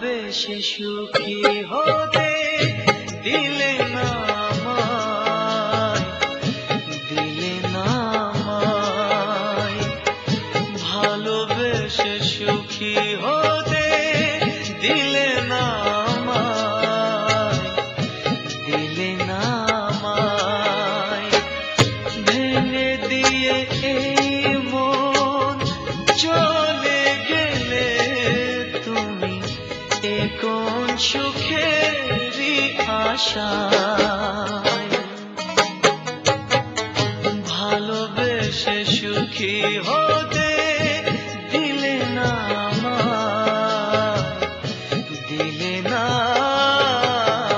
ভালোবেসে সুখী হতে দিলে না আমায়, দিলে না আমায়। ভালোবেসে সুখী হতে দিলে না আমায়, দিলে না আমায়। ভেঙে দিয়ে এই মন চলে গেলে তুমি এ কোন সুখেরই আশায়। ভালোবেসে সুখী হতে দিলে না আমায়, দিলে না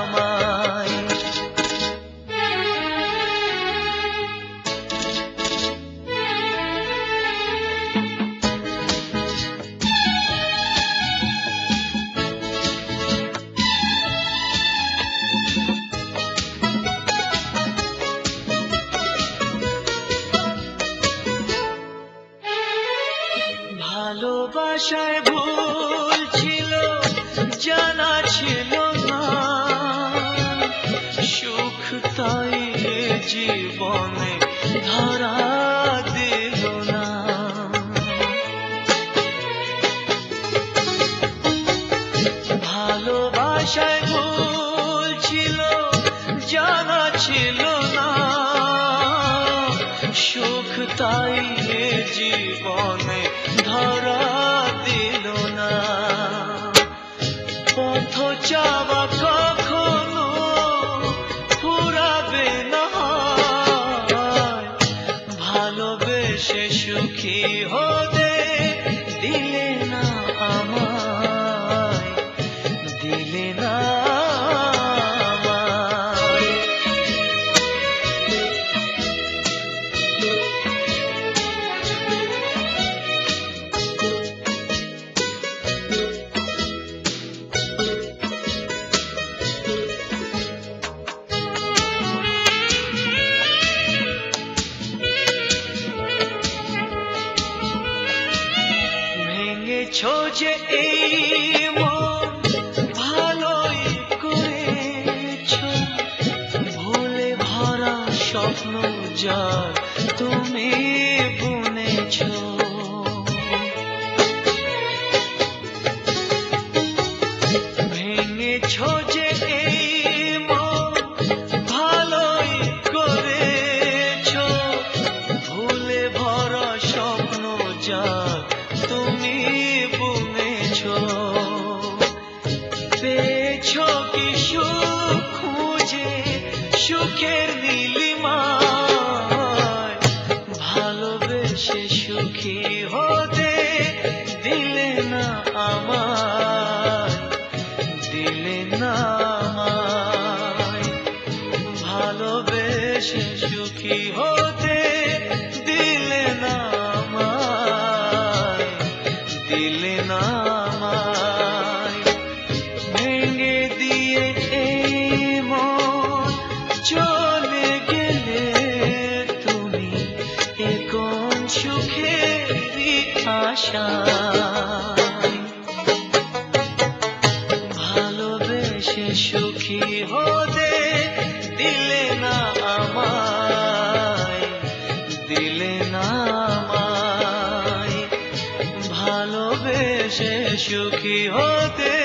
আমায়। ভালোবাসায় ভুল ছিল, জানা ছিল না, সুখ তাই জীবনে ধরা দিল না। ভালোবাসায় ভুল ছিল, জানা ছিল না, সুখ তাই জীবনে ধরা দিল না। পথ চাওয়া কখনো ফুরাবে না, ভালোবেসে সুখী হতে দিলে না আমায়, দিলে না আমায়। ভেঙেছো যে এই মন ভালোই করেছো, ভুলে ভরা স্বপ্ন যার তুমি বুনেছো। ভেঙেছো যে এই মন ভালোই করেছো, ভুলে ভরা স্বপ্ন যার তুমি বুনেছো। পেয়েছো কি সুখ খুঁজে সুখের নীলিমায়, ভালোবেসে সুখী হতে দিলে না আমায়, দিলে না আমায়। ভালোবেসে সুখী হতে দিলে না আমায়, দিলে না আমায়। ভেঙে দিয়ে এই মন চলে গেলে তুমি এ কোন সুখেরই আশায়। ভালোবেসে সুখী হতে দিলে না আমায়, দিলে না আমায়। ভালোবেসে সুখী হতে